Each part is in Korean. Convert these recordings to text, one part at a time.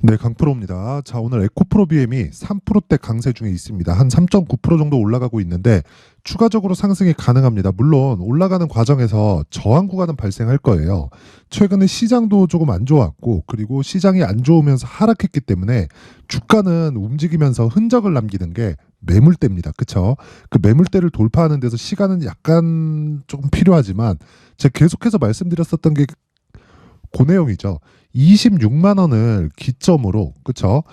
네, 강프로입니다. 자, 오늘 에코프로 BM이 3%대 강세 중에 있습니다. 한 3.9% 정도 올라가고 있는데 추가적으로 상승이 가능합니다. 물론 올라가는 과정에서 저항 구간은 발생할 거예요. 최근에 시장도 조금 안 좋았고 그리고 시장이 안 좋으면서 하락했기 때문에 주가는 움직이면서 흔적을 남기는 게 매물대입니다. 그쵸? 그 매물대를 돌파하는 데서 시간은 약간 조금 필요하지만 제가 계속해서 말씀드렸었던 게 그 내용이죠. 26만 원을 기점으로, 그쵸?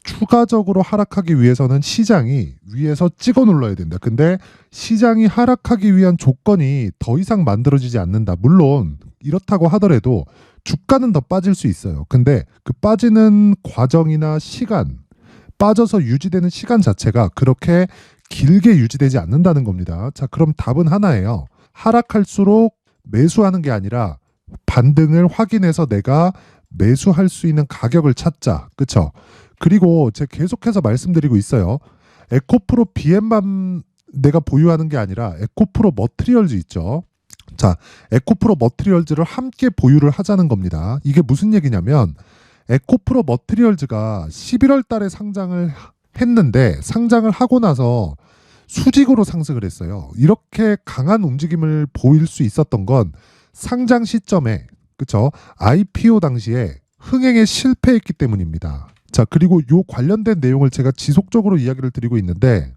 추가적으로 하락하기 위해서는 시장이 위에서 찍어 눌러야 된다. 근데 시장이 하락하기 위한 조건이 더 이상 만들어지지 않는다. 물론 이렇다고 하더라도 주가는 더 빠질 수 있어요. 근데 그 빠지는 과정이나 시간, 빠져서 유지되는 시간 자체가 그렇게 길게 유지되지 않는다는 겁니다. 자, 그럼 답은 하나예요. 하락할수록 매수하는 게 아니라 반등을 확인해서 내가 매수할 수 있는 가격을 찾자. 그쵸? 그리고 제가 계속해서 말씀드리고 있어요. 에코프로 BM만 내가 보유하는 게 아니라 에코프로 머트리얼즈 있죠. 자, 에코프로 머트리얼즈를 함께 보유를 하자는 겁니다. 이게 무슨 얘기냐면 에코프로 머트리얼즈가 11월 달에 상장을 했는데 상장을 하고 나서 수직으로 상승을 했어요. 이렇게 강한 움직임을 보일 수 있었던 건 상장 시점에, 그쵸? IPO 당시에 흥행에 실패했기 때문입니다. 자, 그리고 요 관련된 내용을 제가 지속적으로 이야기를 드리고 있는데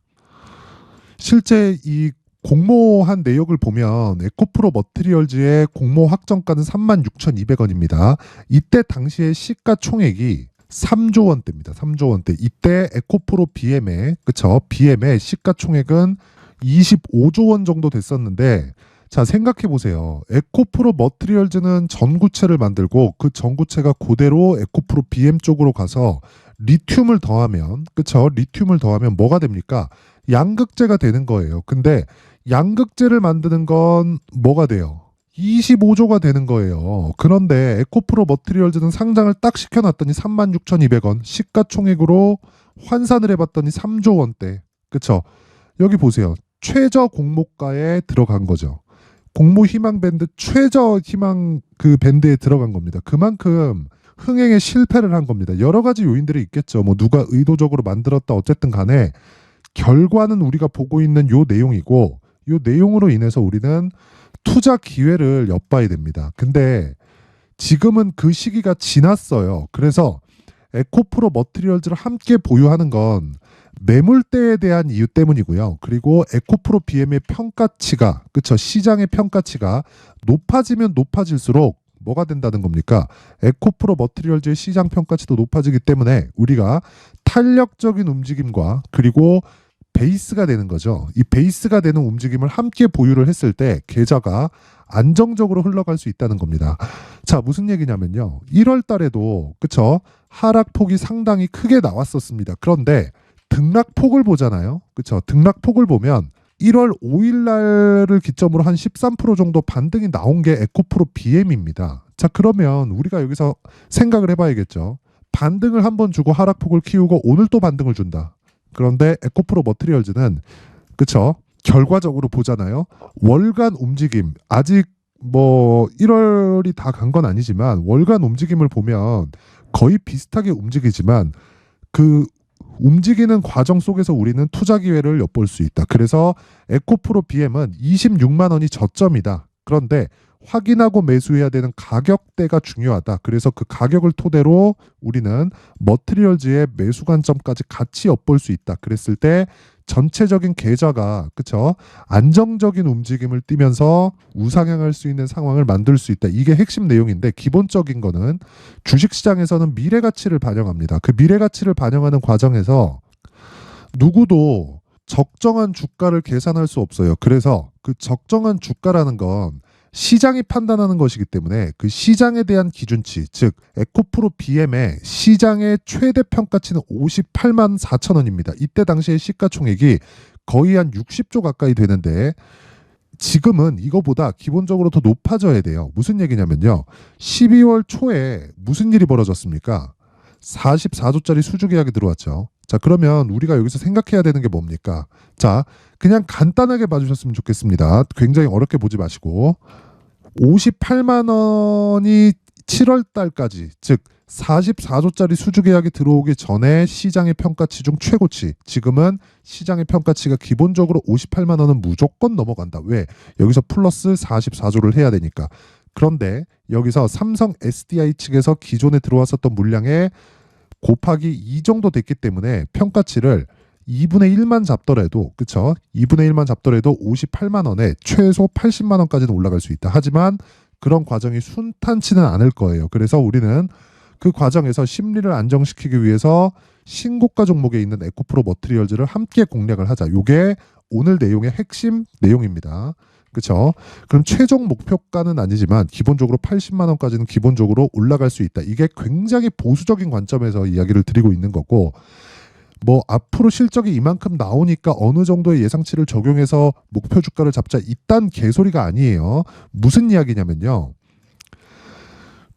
실제 이 공모한 내역을 보면 에코프로 머티리얼즈의 공모 확정가는 36,200원입니다. 이때 당시의 시가총액이 3조 원대입니다. 3조 원대. 이때 에코프로 BM의, 그쵸? BM의 시가총액은 25조 원 정도 됐었는데 자, 생각해 보세요. 에코프로 머티리얼즈는 전구체를 만들고 그 전구체가 그대로 에코프로 BM 쪽으로 가서 리튬을 더하면, 그쵸? 리튬을 더하면 뭐가 됩니까? 양극재가 되는 거예요. 근데 양극재를 만드는 건 뭐가 돼요? 25조가 되는 거예요. 그런데 에코프로 머티리얼즈는 상장을 딱 시켜놨더니 36,200원, 시가총액으로 환산을 해봤더니 3조 원대. 그쵸? 여기 보세요. 최저 공모가에 들어간 거죠. 공모 희망 밴드 최저 희망 그 밴드에 들어간 겁니다. 그만큼 흥행에 실패를 한 겁니다. 여러 가지 요인들이 있겠죠. 뭐 누가 의도적으로 만들었다 어쨌든 간에 결과는 우리가 보고 있는 요 내용이고 요 내용으로 인해서 우리는 투자 기회를 엿봐야 됩니다. 근데 지금은 그 시기가 지났어요. 그래서 에코프로 머티리얼즈를 함께 보유하는 건 매물대에 대한 이유 때문이고요. 그리고 에코프로 BM의 평가치가, 그쵸? 시장의 평가치가 높아지면 높아질수록 뭐가 된다는 겁니까? 에코프로 머티리얼즈의 시장 평가치도 높아지기 때문에 우리가 탄력적인 움직임과 그리고 베이스가 되는 거죠. 이 베이스가 되는 움직임을 함께 보유를 했을 때 계좌가 안정적으로 흘러갈 수 있다는 겁니다. 자, 무슨 얘기냐면요. 1월 달에도, 그쵸? 하락폭이 상당히 크게 나왔었습니다. 그런데 등락폭을 보잖아요. 그쵸? 등락폭을 보면 1월 5일 날을 기점으로 한 13% 정도 반등이 나온 게 에코프로 BM입니다. 자, 그러면 우리가 여기서 생각을 해봐야겠죠. 반등을 한번 주고 하락폭을 키우고 오늘 또 반등을 준다. 그런데 에코프로 머티리얼즈는, 그쵸? 결과적으로 보잖아요. 월간 움직임, 아직 뭐 1월이 다 간 건 아니지만 월간 움직임을 보면 거의 비슷하게 움직이지만 그 움직이는 과정 속에서 우리는 투자 기회를 엿볼 수 있다. 그래서 에코프로 BM은 26만 원이 저점이다. 그런데 확인하고 매수해야 되는 가격대가 중요하다. 그래서 그 가격을 토대로 우리는 머티리얼즈의 매수 관점까지 같이 엿볼 수 있다. 그랬을 때 전체적인 계좌가, 그쵸? 안정적인 움직임을 띠면서 우상향할 수 있는 상황을 만들 수 있다. 이게 핵심 내용인데 기본적인 거는 주식시장에서는 미래가치를 반영합니다. 그 미래가치를 반영하는 과정에서 누구도 적정한 주가를 계산할 수 없어요. 그래서 그 적정한 주가라는 건 시장이 판단하는 것이기 때문에 그 시장에 대한 기준치, 즉 에코프로 BM의 시장의 최대 평가치는 58만 4천 원입니다. 이때 당시의 시가총액이 거의 한 60조 가까이 되는데 지금은 이거보다 기본적으로 더 높아져야 돼요. 무슨 얘기냐면요. 12월 초에 무슨 일이 벌어졌습니까? 44조짜리 수주 계약이 들어왔죠. 자, 그러면 우리가 여기서 생각해야 되는 게 뭡니까? 자, 그냥 간단하게 봐주셨으면 좋겠습니다. 굉장히 어렵게 보지 마시고 58만 원이 7월 달까지, 즉 44조짜리 수주 계약이 들어오기 전에 시장의 평가치 중 최고치, 지금은 시장의 평가치가 기본적으로 58만 원은 무조건 넘어간다. 왜? 여기서 플러스 44조를 해야 되니까. 그런데 여기서 삼성 SDI 측에서 기존에 들어왔었던 물량에 곱하기 2 정도 됐기 때문에 평가치를 2분의 1만 잡더라도, 그쵸? 2분의 1만 잡더라도 58만 원에 최소 80만 원까지는 올라갈 수 있다. 하지만 그런 과정이 순탄치는 않을 거예요. 그래서 우리는 그 과정에서 심리를 안정시키기 위해서 신고가 종목에 있는 에코프로 머티리얼즈를 함께 공략을 하자. 요게 오늘 내용의 핵심 내용입니다. 그렇죠? 그럼 최종 목표가는 아니지만 기본적으로 80만 원까지는 기본적으로 올라갈 수 있다. 이게 굉장히 보수적인 관점에서 이야기를 드리고 있는 거고, 뭐 앞으로 실적이 이만큼 나오니까 어느 정도의 예상치를 적용해서 목표 주가를 잡자, 이딴 개소리가 아니에요. 무슨 이야기냐면요,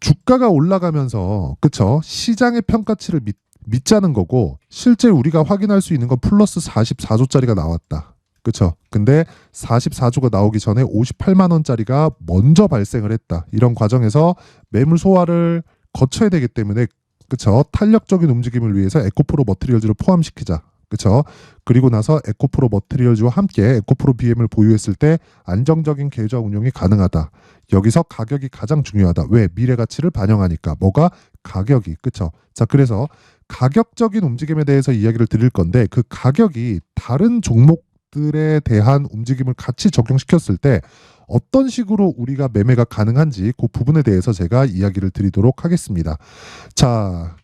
주가가 올라가면서, 그쵸, 시장의 평가치를 믿자는 거고, 실제 우리가 확인할 수 있는 건 플러스 44조짜리가 나왔다. 그쵸? 근데 44조가 나오기 전에 58만 원짜리가 먼저 발생을 했다. 이런 과정에서 매물 소화를 거쳐야 되기 때문에, 그쵸, 탄력적인 움직임을 위해서 에코프로 머티리얼즈를 포함시키자. 그쵸? 그리고 나서 에코프로 머티리얼즈와 함께 에코프로 BM을 보유했을 때 안정적인 계좌 운용이 가능하다. 여기서 가격이 가장 중요하다. 왜? 미래 가치를 반영하니까. 뭐가? 가격이. 그쵸? 자, 그래서 가격적인 움직임에 대해서 이야기를 드릴 건데, 그 가격이 다른 종목들에 대한 움직임을 같이 적용시켰을 때 어떤 식으로 우리가 매매가 가능한지 그 부분에 대해서 제가 이야기를 드리도록 하겠습니다. 자,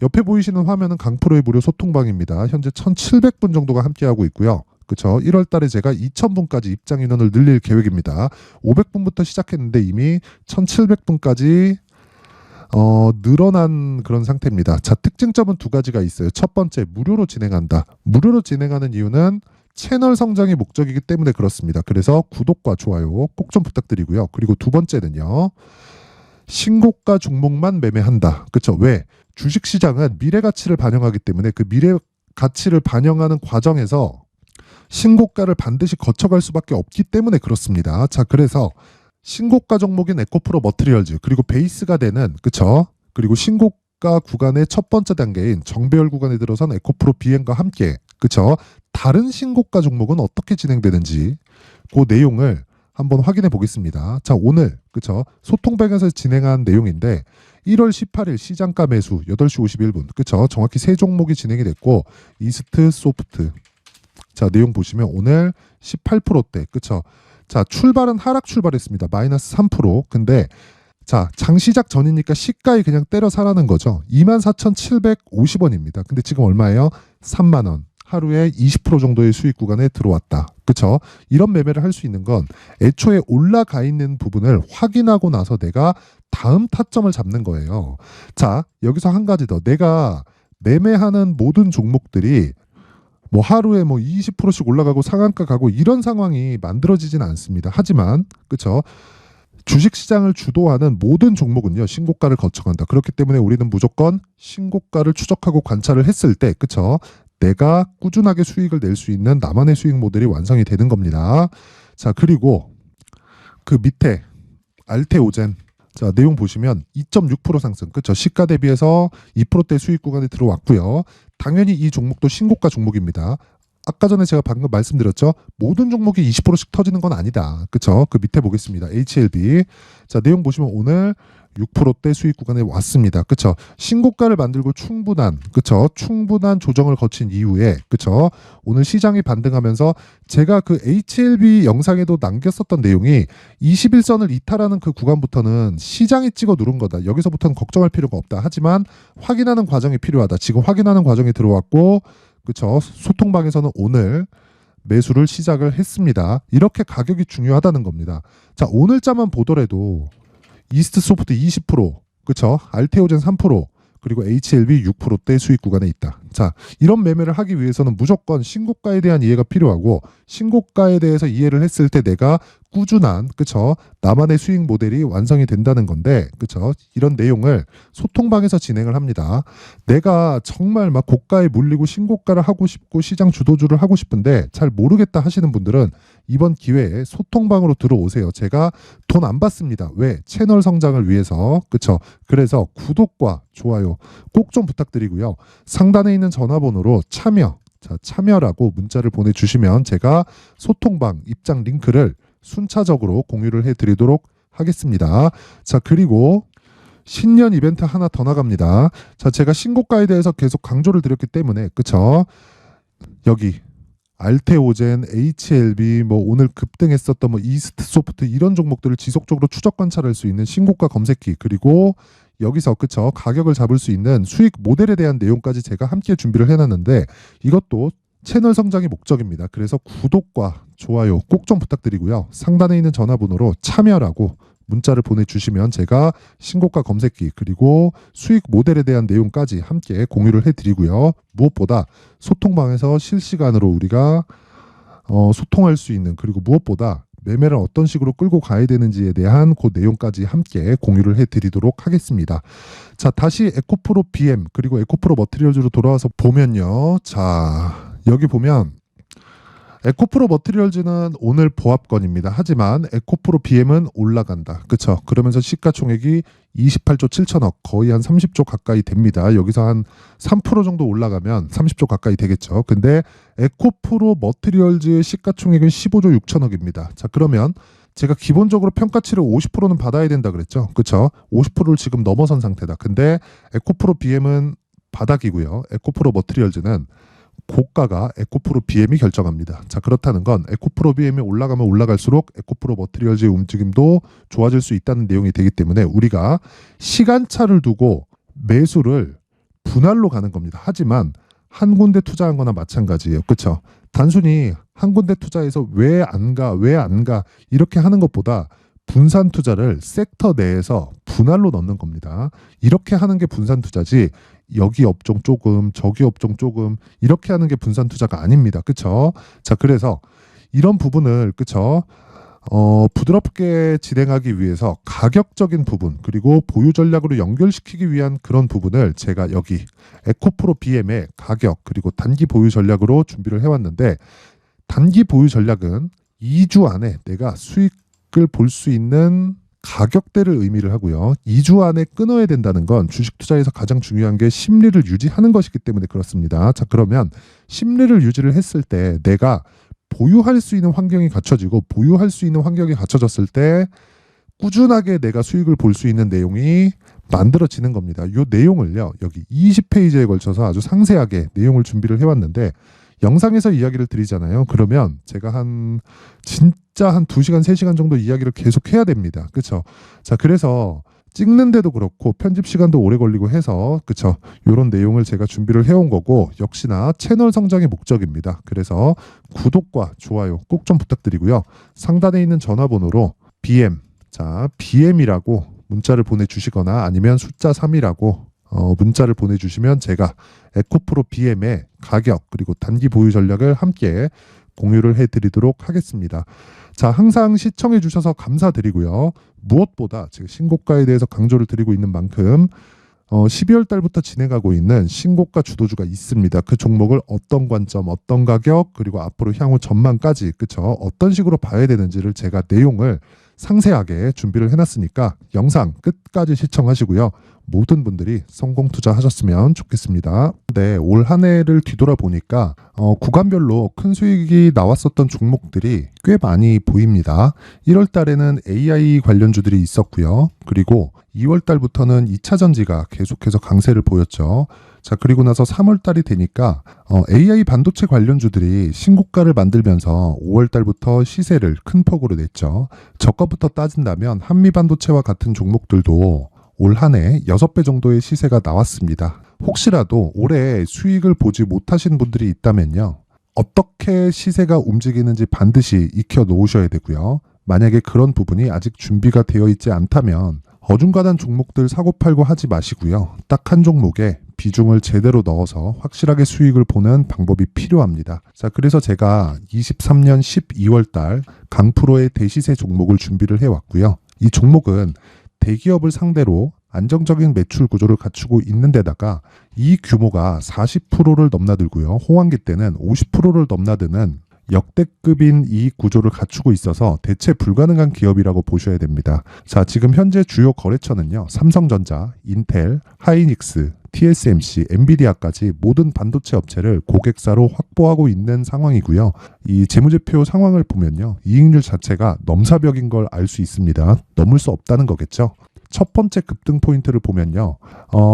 옆에 보이시는 화면은 강프로의 무료 소통방입니다. 현재 1,700분 정도가 함께하고 있고요. 그쵸? 1월 달에 제가 2,000분까지 입장 인원을 늘릴 계획입니다. 500분부터 시작했는데 이미 1,700분까지 늘어난 그런 상태입니다. 자, 특징점은 두 가지가 있어요. 첫 번째, 무료로 진행한다. 무료로 진행하는 이유는 채널 성장이 목적이기 때문에 그렇습니다. 그래서 구독과 좋아요 꼭 좀 부탁드리고요. 그리고 두 번째는요, 신고가 종목만 매매한다. 그쵸? 왜? 주식시장은 미래 가치를 반영하기 때문에 그 미래 가치를 반영하는 과정에서 신고가를 반드시 거쳐갈 수밖에 없기 때문에 그렇습니다. 자, 그래서 신고가 종목인 에코프로 머티리얼즈, 그리고 베이스가 되는, 그쵸? 그리고 신고가 구간의 첫 번째 단계인 정배열 구간에 들어선 에코프로 BM과 함께, 그쵸, 다른 신고가 종목은 어떻게 진행되는지 그 내용을 한번 확인해 보겠습니다. 자, 오늘, 그쵸, 소통방에서 진행한 내용인데 1월 18일 시장가 매수 8시 51분, 그쵸, 정확히 세 종목이 진행이 됐고, 이스트, 소프트. 자, 내용 보시면 오늘 18%대, 그쵸. 자, 출발은 하락 출발했습니다. 마이너스 3%. 근데 자, 장 시작 전이니까 시가에 그냥 때려 사라는 거죠. 24,750원입니다. 근데 지금 얼마예요? 3만 원. 하루에 20% 정도의 수익 구간에 들어왔다. 그쵸? 이런 매매를 할 수 있는 건 애초에 올라가 있는 부분을 확인하고 나서 내가 다음 타점을 잡는 거예요. 자, 여기서 한 가지 더. 내가 매매하는 모든 종목들이 뭐 하루에 뭐 20%씩 올라가고 상한가 가고 이런 상황이 만들어지진 않습니다. 하지만, 그쵸, 주식시장을 주도하는 모든 종목은요, 신고가를 거쳐간다. 그렇기 때문에 우리는 무조건 신고가를 추적하고 관찰을 했을 때, 그쵸, 내가 꾸준하게 수익을 낼 수 있는 나만의 수익 모델이 완성이 되는 겁니다. 자, 그리고 그 밑에 알테오젠, 자, 내용 보시면 2.6% 상승, 그쵸, 시가 대비해서 2%대 수익 구간에 들어왔고요. 당연히 이 종목도 신고가 종목입니다. 아까 전에 제가 방금 말씀드렸죠. 모든 종목이 20%씩 터지는 건 아니다. 그쵸? 그 밑에 보겠습니다. HLB. 자, 내용 보시면 오늘 6%대 수익 구간에 왔습니다. 그쵸? 신고가를 만들고 충분한, 그쵸, 충분한 조정을 거친 이후에, 그쵸, 오늘 시장이 반등하면서 제가 그 HLB 영상에도 남겼었던 내용이 21선을 이탈하는 그 구간부터는 시장이 찍어 누른 거다. 여기서부터는 걱정할 필요가 없다. 하지만 확인하는 과정이 필요하다. 지금 확인하는 과정이 들어왔고, 그쵸, 소통방에서는 오늘 매수를 시작을 했습니다. 이렇게 가격이 중요하다는 겁니다. 자, 오늘자만 보더라도 이스트 소프트 20%, 그쵸, 알테오젠 3%, 그리고 HLB 6%대 수익 구간에 있다. 자, 이런 매매를 하기 위해서는 무조건 신고가에 대한 이해가 필요하고, 신고가에 대해서 이해를 했을 때 내가 꾸준한 그쵸 나만의 수익 모델이 완성이 된다는 건데 그쵸 이런 내용을 소통방에서 진행을 합니다. 내가 정말 막 고가에 물리고 신고가를 하고 싶고 시장 주도주를 하고 싶은데 잘 모르겠다 하시는 분들은 이번 기회에 소통방으로 들어오세요. 제가 돈 안 받습니다. 왜? 채널 성장을 위해서 그쵸 그래서 구독과 좋아요 꼭 좀 부탁드리고요. 상단에 있는 전화번호로 참여라고 문자를 보내주시면 제가 소통방 입장 링크를 순차적으로 공유를 해드리도록 하겠습니다. 자 그리고 신년 이벤트 하나 더 나갑니다. 자 제가 신고가에 대해서 계속 강조를 드렸기 때문에 그쵸 여기 알테오젠, HLB, 뭐 오늘 급등했었던 뭐 이스트 소프트 이런 종목들을 지속적으로 추적 관찰할 수 있는 신고가 검색기 그리고 여기서 그쵸 가격을 잡을 수 있는 수익 모델에 대한 내용까지 제가 함께 준비를 해놨는데 이것도 채널 성장이 목적입니다. 그래서 구독과 좋아요 꼭 좀 부탁드리고요. 상단에 있는 전화번호로 참여라고 문자를 보내주시면 제가 신고가 검색기 그리고 수익 모델에 대한 내용까지 함께 공유를 해드리고요. 무엇보다 소통방에서 실시간으로 우리가 소통할 수 있는 그리고 무엇보다 매매를 어떤 식으로 끌고 가야 되는지에 대한 그 내용까지 함께 공유를 해드리도록 하겠습니다. 자 다시 에코프로 BM 그리고 에코프로 머티리얼즈로 돌아와서 보면요. 자 여기 보면 에코프로 머티리얼즈는 오늘 보합권입니다. 하지만 에코프로 BM은 올라간다. 그쵸? 그러면서 시가총액이 28조 7천억 거의 한 30조 가까이 됩니다. 여기서 한 3% 정도 올라가면 30조 가까이 되겠죠. 근데 에코프로 머티리얼즈의 시가총액은 15조 6천억입니다. 자 그러면 제가 기본적으로 평가치를 50%는 받아야 된다 그랬죠. 그쵸? 50%를 지금 넘어선 상태다. 근데 에코프로 BM은 바닥이고요. 에코프로 머티리얼즈는 고가가 에코프로 BM이 결정합니다. 자 그렇다는 건 에코프로 BM이 올라가면 올라갈수록 에코프로 머티리얼즈의 움직임도 좋아질 수 있다는 내용이 되기 때문에 우리가 시간차를 두고 매수를 분할로 가는 겁니다. 하지만 한 군데 투자한 거나 마찬가지예요. 그렇죠? 단순히 한 군데 투자해서 왜 안 가 이렇게 하는 것보다 분산 투자를 섹터 내에서 분할로 넣는 겁니다. 이렇게 하는 게 분산 투자지 여기 업종 조금 저기 업종 조금 이렇게 하는 게 분산 투자가 아닙니다. 그쵸? 자 그래서 이런 부분을 그쵸? 부드럽게 진행하기 위해서 가격적인 부분 그리고 보유 전략으로 연결시키기 위한 그런 부분을 제가 여기 에코프로 BM의 가격 그리고 단기 보유 전략으로 준비를 해왔는데 단기 보유 전략은 2주 안에 내가 수익을 볼 수 있는 가격대를 의미를 하고요. 2주 안에 끊어야 된다는 건 주식 투자에서 가장 중요한 게 심리를 유지하는 것이기 때문에 그렇습니다. 자 그러면 심리를 유지를 했을 때 내가 보유할 수 있는 환경이 갖춰지고 보유할 수 있는 환경이 갖춰졌을 때 꾸준하게 내가 수익을 볼 수 있는 내용이 만들어지는 겁니다. 이 내용을요. 여기 20페이지에 걸쳐서 아주 상세하게 내용을 준비를 해왔는데 영상에서 이야기를 드리잖아요. 그러면 제가 진짜 한 2시간, 3시간 정도 이야기를 계속 해야 됩니다. 그쵸? 자, 그래서 찍는데도 그렇고 편집 시간도 오래 걸리고 해서 그쵸? 이런 내용을 제가 준비를 해온 거고 역시나 채널 성장의 목적입니다. 그래서 구독과 좋아요 꼭 좀 부탁드리고요. 상단에 있는 전화번호로 BM, 자, BM이라고 문자를 보내주시거나 아니면 숫자 3이라고 문자를 보내주시면 제가 에코프로 BM의 가격 그리고 단기 보유 전략을 함께 공유를 해드리도록 하겠습니다. 자, 항상 시청해 주셔서 감사드리고요. 무엇보다 제가 신고가에 대해서 강조를 드리고 있는 만큼 12월 달부터 진행하고 있는 신고가 주도주가 있습니다. 그 종목을 어떤 관점, 어떤 가격, 그리고 앞으로 향후 전망까지 그쵸? 어떤 식으로 봐야 되는지를 제가 내용을 상세하게 준비를 해놨으니까 영상 끝까지 시청하시고요. 모든 분들이 성공 투자하셨으면 좋겠습니다. 네, 올 한 해를 뒤돌아보니까 구간별로 큰 수익이 나왔었던 종목들이 꽤 많이 보입니다. 1월 달에는 AI 관련주들이 있었고요. 그리고 2월 달부터는 2차 전지가 계속해서 강세를 보였죠. 자, 그리고 나서 3월 달이 되니까 AI 반도체 관련주들이 신고가를 만들면서 5월 달부터 시세를 큰 폭으로 냈죠. 저가부터 따진다면 한미반도체와 같은 종목들도 올 한 해 6배 정도의 시세가 나왔습니다. 혹시라도 올해 수익을 보지 못하신 분들이 있다면요. 어떻게 시세가 움직이는지 반드시 익혀 놓으셔야 되고요. 만약에 그런 부분이 아직 준비가 되어 있지 않다면 어중간한 종목들 사고팔고 하지 마시고요. 딱 한 종목에 비중을 제대로 넣어서 확실하게 수익을 보는 방법이 필요합니다. 자, 그래서 제가 23년 12월 달 강프로의 대시세 종목을 준비를 해왔고요. 이 종목은 대기업을 상대로 안정적인 매출 구조를 갖추고 있는 데다가 이 규모가 40%를 넘나들고요. 호황기 때는 50%를 넘나드는 역대급인 이익 구조를 갖추고 있어서 대체 불가능한 기업이라고 보셔야 됩니다. 자, 지금 현재 주요 거래처는요. 삼성전자, 인텔, 하이닉스, TSMC, 엔비디아까지 모든 반도체 업체를 고객사로 확보하고 있는 상황이고요. 이 재무제표 상황을 보면요. 이익률 자체가 넘사벽인 걸 알 수 있습니다. 넘을 수 없다는 거겠죠. 첫 번째 급등 포인트를 보면요.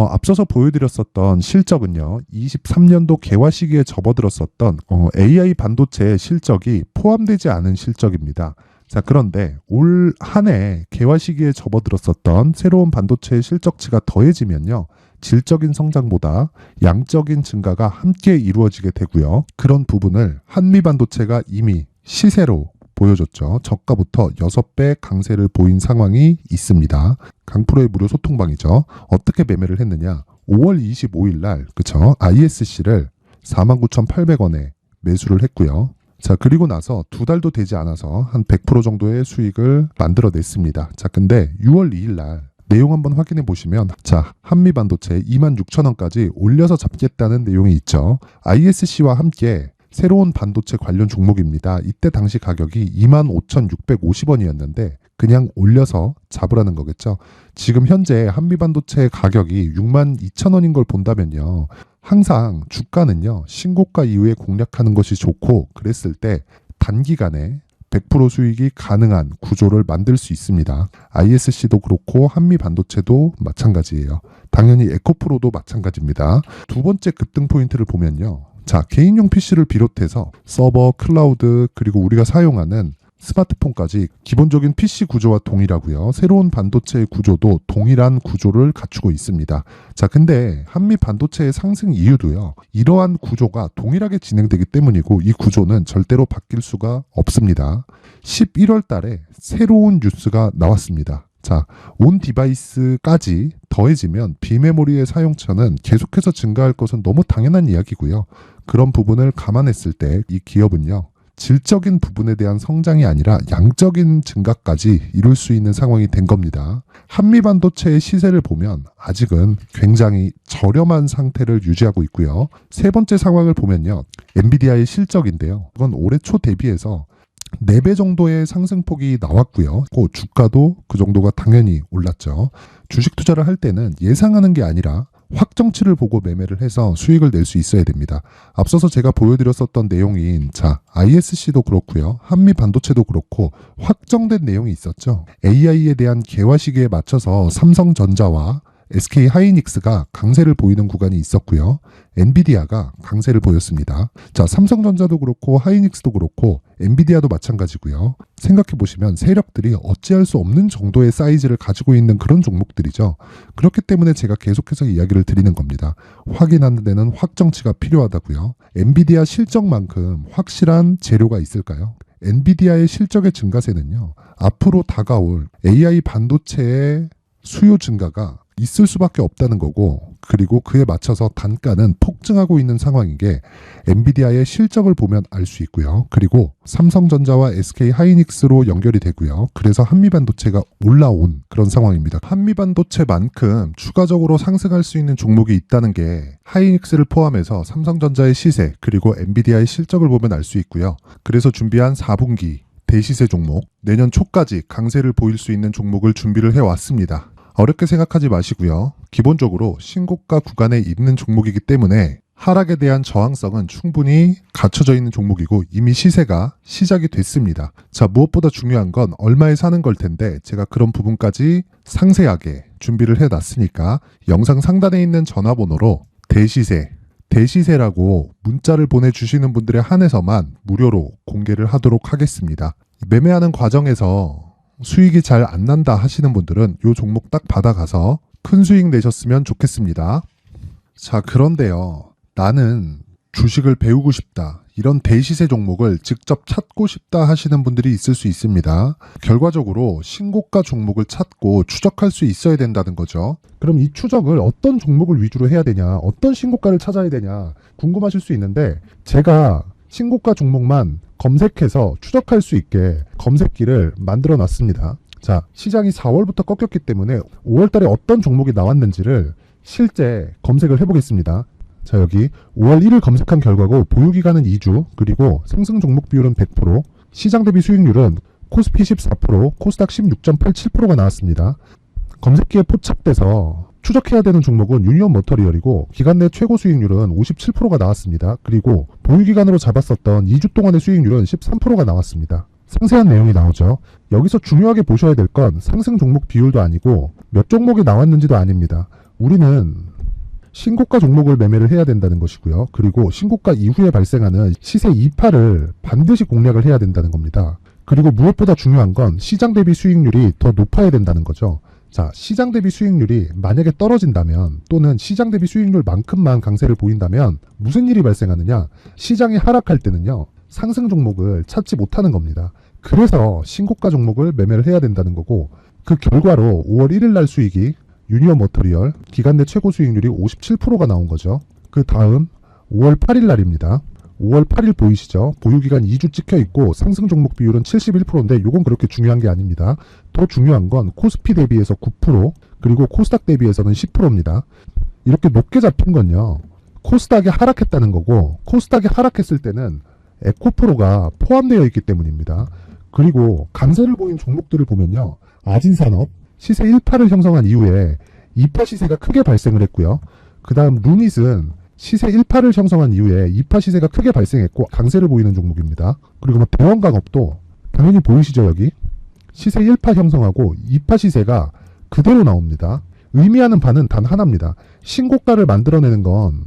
앞서서 보여드렸었던 실적은요. 23년도 개화 시기에 접어들었었던 AI 반도체의 실적이 포함되지 않은 실적입니다. 자, 그런데 올 한 해 개화 시기에 접어들었었던 새로운 반도체의 실적치가 더해지면요. 질적인 성장보다 양적인 증가가 함께 이루어지게 되고요. 그런 부분을 한미반도체가 이미 시세로 보여줬죠. 저가부터 6배 강세를 보인 상황이 있습니다. 강프로의 무료 소통방이죠. 어떻게 매매를 했느냐. 5월 25일 날 그쵸? ISC를 49,800원에 매수를 했고요. 자, 그리고 나서 2달도 되지 않아서 한 100% 정도의 수익을 만들어냈습니다. 자, 근데 6월 2일 날 내용 한번 확인해 보시면 자, 한미반도체 26,000원까지 올려서 잡겠다는 내용이 있죠. ISC와 함께 새로운 반도체 관련 종목입니다. 이때 당시 가격이 25,650원이었는데 그냥 올려서 잡으라는 거겠죠. 지금 현재 한미반도체 가격이 62,000원인 걸 본다면요. 항상 주가는요. 신고가 이후에 공략하는 것이 좋고 그랬을 때 단기간에 100% 수익이 가능한 구조를 만들 수 있습니다. ISC도 그렇고 한미반도체도 마찬가지예요. 당연히 에코프로도 마찬가지입니다. 두 번째 급등 포인트를 보면요. 자, 개인용 PC를 비롯해서 서버, 클라우드, 그리고 우리가 사용하는 스마트폰까지 기본적인 PC 구조와 동일하고요. 새로운 반도체의 구조도 동일한 구조를 갖추고 있습니다. 자, 근데 한미 반도체의 상승 이유도요. 이러한 구조가 동일하게 진행되기 때문이고 이 구조는 절대로 바뀔 수가 없습니다. 11월 달에 새로운 뉴스가 나왔습니다. 자, 온 디바이스까지 더해지면 비메모리의 사용처는 계속해서 증가할 것은 너무 당연한 이야기고요. 그런 부분을 감안했을 때 이 기업은요. 질적인 부분에 대한 성장이 아니라 양적인 증가까지 이룰 수 있는 상황이 된 겁니다. 한미반도체의 시세를 보면 아직은 굉장히 저렴한 상태를 유지하고 있고요. 세 번째 상황을 보면요. 엔비디아의 실적인데요. 이건 올해 초 대비해서 4배 정도의 상승폭이 나왔고요. 그 주가도 그 정도가 당연히 올랐죠. 주식 투자를 할 때는 예상하는 게 아니라 확정치를 보고 매매를 해서 수익을 낼 수 있어야 됩니다. 앞서서 제가 보여드렸었던 내용인 자, ISC도 그렇고요. 한미 반도체도 그렇고 확정된 내용이 있었죠. AI에 대한 개화 시기에 맞춰서 삼성전자와 SK 하이닉스가 강세를 보이는 구간이 있었고요. 엔비디아가 강세를 보였습니다. 자, 삼성전자도 그렇고 하이닉스도 그렇고 엔비디아도 마찬가지고요. 생각해 보시면 세력들이 어찌할 수 없는 정도의 사이즈를 가지고 있는 그런 종목들이죠. 그렇기 때문에 제가 계속해서 이야기를 드리는 겁니다. 확인하는 데는 확정치가 필요하다고요. 엔비디아 실적만큼 확실한 재료가 있을까요? 엔비디아의 실적의 증가세는요. 앞으로 다가올 AI 반도체의 수요 증가가 있을 수밖에 없다는 거고 그리고 그에 맞춰서 단가는 폭증하고 있는 상황인 게 엔비디아의 실적을 보면 알 수 있고요. 그리고 삼성전자와 SK 하이닉스로 연결이 되고요. 그래서 한미반도체가 올라온 그런 상황입니다. 한미반도체만큼 추가적으로 상승할 수 있는 종목이 있다는 게 하이닉스를 포함해서 삼성전자의 시세 그리고 엔비디아의 실적을 보면 알 수 있고요. 그래서 준비한 4분기 대시세 종목 내년 초까지 강세를 보일 수 있는 종목을 준비를 해왔습니다. 어렵게 생각하지 마시고요. 기본적으로 신고가 구간에 있는 종목이기 때문에 하락에 대한 저항성은 충분히 갖춰져 있는 종목이고 이미 시세가 시작이 됐습니다. 자, 무엇보다 중요한 건 얼마에 사는 걸 텐데 제가 그런 부분까지 상세하게 준비를 해놨으니까 영상 상단에 있는 전화번호로 대시세라고 문자를 보내주시는 분들에 한해서만 무료로 공개를 하도록 하겠습니다. 매매하는 과정에서 수익이 잘 안 난다 하시는 분들은 이 종목 딱 받아가서 큰 수익 내셨으면 좋겠습니다. 자, 그런데요. 나는 주식을 배우고 싶다. 이런 대시세 종목을 직접 찾고 싶다 하시는 분들이 있을 수 있습니다. 결과적으로 신고가 종목을 찾고 추적할 수 있어야 된다는 거죠. 그럼 이 추적을 어떤 종목을 위주로 해야 되냐, 어떤 신고가를 찾아야 되냐 궁금하실 수 있는데, 제가 신고가 종목만 검색해서 추적할 수 있게 검색기를 만들어 놨습니다. 자, 시장이 4월부터 꺾였기 때문에 5월 달에 어떤 종목이 나왔는지를 실제 검색을 해보겠습니다. 자, 여기 5월 1일 검색한 결과고 보유기간은 2주, 그리고 상승 종목 비율은 100%, 시장 대비 수익률은 코스피 14%, 코스닥 16.87%가 나왔습니다. 검색기에 포착돼서 추적해야 되는 종목은 유니온 머터리얼이고 기간 내 최고 수익률은 57%가 나왔습니다. 그리고 보유기간으로 잡았었던 2주 동안의 수익률은 13%가 나왔습니다. 상세한 내용이 나오죠. 여기서 중요하게 보셔야 될 건 상승 종목 비율도 아니고 몇 종목이 나왔는지도 아닙니다. 우리는 신고가 종목을 매매를 해야 된다는 것이고요. 그리고 신고가 이후에 발생하는 시세 이파를 반드시 공략을 해야 된다는 겁니다. 그리고 무엇보다 중요한 건 시장 대비 수익률이 더 높아야 된다는 거죠. 자, 시장 대비 수익률이 만약에 떨어진다면, 또는 시장 대비 수익률만큼만 강세를 보인다면 무슨 일이 발생하느냐? 시장이 하락할 때는요, 상승 종목을 찾지 못하는 겁니다. 그래서 신고가 종목을 매매를 해야 된다는 거고, 그 결과로 5월 1일 날 수익이 유니온 머터리얼 기간 내 최고 수익률이 57%가 나온 거죠. 그 다음 5월 8일 날입니다. 5월 8일 보이시죠? 보유기간 2주 찍혀 있고 상승 종목 비율은 71%인데 이건 그렇게 중요한 게 아닙니다. 더 중요한 건 코스피 대비해서 9%, 그리고 코스닥 대비해서는 10%입니다. 이렇게 높게 잡힌 건요, 코스닥이 하락했다는 거고, 코스닥이 하락했을 때는 에코프로가 포함되어 있기 때문입니다. 그리고 강세를 보인 종목들을 보면요, 아진산업 시세 1파를 형성한 이후에 2파 시세가 크게 발생을 했고요. 그 다음 루닛은 시세 1파를 형성한 이후에 2파 시세가 크게 발생했고 강세를 보이는 종목입니다. 그리고 뭐 대원강업도 당연히 보이시죠? 여기 시세 1파 형성하고 2파 시세가 그대로 나옵니다. 의미하는 바는 단 하나입니다. 신고가를 만들어내는 건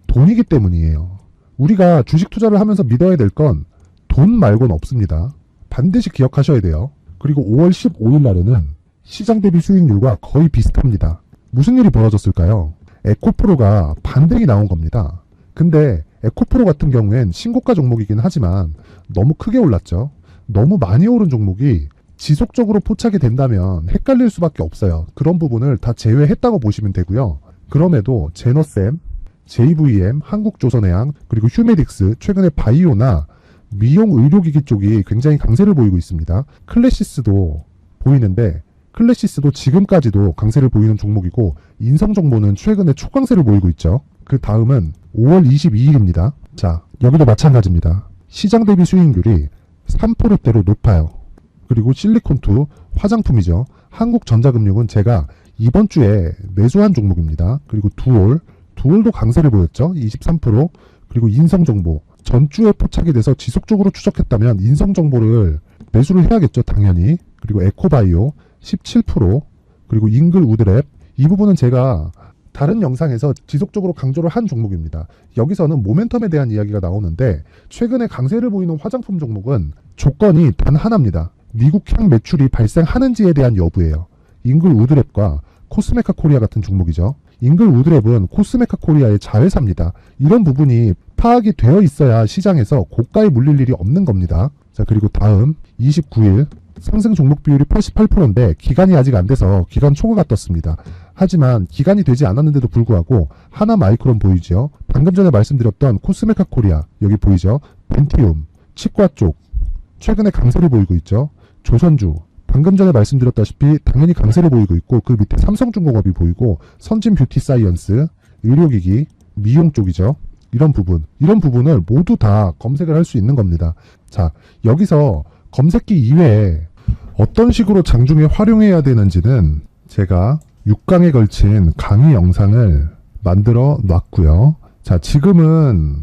돈이기 때문이에요. 우리가 주식 투자를 하면서 믿어야 될 건 돈 말고는 없습니다. 반드시 기억하셔야 돼요. 그리고 5월 15일 날에는 시장 대비 수익률과 거의 비슷합니다. 무슨 일이 벌어졌을까요? 에코프로가 반등이 나온 겁니다. 근데 에코프로 같은 경우엔 신고가 종목이긴 하지만 너무 크게 올랐죠. 너무 많이 오른 종목이 지속적으로 포착이 된다면 헷갈릴 수밖에 없어요. 그런 부분을 다 제외했다고 보시면 되고요. 그럼에도 제너셈, JVM, 한국조선해양, 그리고 휴메딕스, 최근에 바이오나 미용 의료기기 쪽이 굉장히 강세를 보이고 있습니다. 클래시스도 보이는데, 클래시스도 지금까지도 강세를 보이는 종목이고, 인성정보는 최근에 초강세를 보이고 있죠. 그 다음은 5월 22일입니다. 자, 여기도 마찬가지입니다. 시장 대비 수익률이 3%대로 높아요. 그리고 실리콘2 화장품이죠. 한국전자금융은 제가 이번 주에 매수한 종목입니다. 그리고 두올도 강세를 보였죠. 23%. 그리고 인성정보 전주에 포착이 돼서 지속적으로 추적했다면 인성정보를 매수를 해야겠죠. 당연히. 그리고 에코바이오 17%, 그리고 잉글 우드랩, 이 부분은 제가 다른 영상에서 지속적으로 강조를 한 종목입니다. 여기서는 모멘텀에 대한 이야기가 나오는데, 최근에 강세를 보이는 화장품 종목은 조건이 단 하나입니다. 미국향 매출이 발생하는지에 대한 여부예요. 잉글 우드랩과 코스메카 코리아 같은 종목이죠. 잉글 우드랩은 코스메카 코리아의 자회사입니다. 이런 부분이 파악이 되어 있어야 시장에서 고가에 물릴 일이 없는 겁니다. 자, 그리고 다음 29일 상승 종목 비율이 88%인데 기간이 아직 안 돼서 기간 초과가 떴습니다. 하지만 기간이 되지 않았는데도 불구하고 하나 마이크론 보이죠? 방금 전에 말씀드렸던 코스메카 코리아 여기 보이죠? 벤티움, 치과 쪽 최근에 강세를 보이고 있죠? 조선주 방금 전에 말씀드렸다시피 당연히 강세를 보이고 있고, 그 밑에 삼성중공업이 보이고, 선진 뷰티 사이언스, 의료기기, 미용 쪽이죠. 이런 부분을 모두 다 검색을 할 수 있는 겁니다. 자, 여기서 검색기 이외에 어떤 식으로 장중에 활용해야 되는지는 제가 6강에 걸친 강의 영상을 만들어 놨고요. 자, 지금은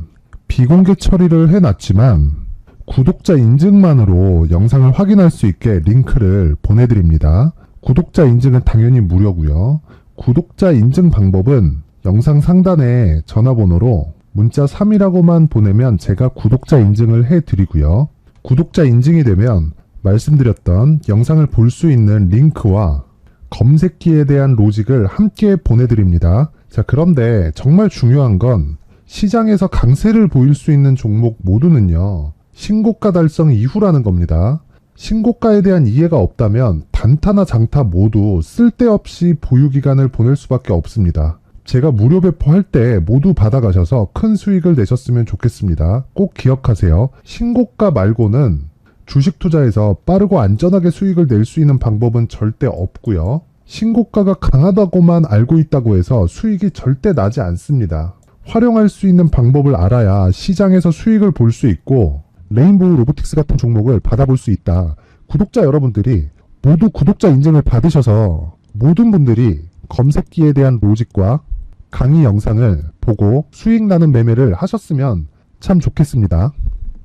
비공개 처리를 해놨지만 구독자 인증만으로 영상을 확인할 수 있게 링크를 보내드립니다. 구독자 인증은 당연히 무료고요. 구독자 인증 방법은 영상 상단에 전화번호로 문자 3이라고만 보내면 제가 구독자 인증을 해드리고요. 구독자 인증이 되면 말씀드렸던 영상을 볼 수 있는 링크와 검색기에 대한 로직을 함께 보내드립니다. 자, 그런데 정말 중요한 건 시장에서 강세를 보일 수 있는 종목 모두는요, 신고가 달성 이후라는 겁니다. 신고가에 대한 이해가 없다면 단타나 장타 모두 쓸데없이 보유기간을 보낼 수밖에 없습니다. 제가 무료 배포할 때 모두 받아가셔서 큰 수익을 내셨으면 좋겠습니다. 꼭 기억하세요. 신고가 말고는 주식 투자에서 빠르고 안전하게 수익을 낼 수 있는 방법은 절대 없고요. 신고가가 강하다고만 알고 있다고 해서 수익이 절대 나지 않습니다. 활용할 수 있는 방법을 알아야 시장에서 수익을 볼 수 있고 레인보우 로보틱스 같은 종목을 받아볼 수 있다. 구독자 여러분들이 모두 구독자 인증을 받으셔서 모든 분들이 검색기에 대한 로직과 강의 영상을 보고 수익 나는 매매를 하셨으면 참 좋겠습니다.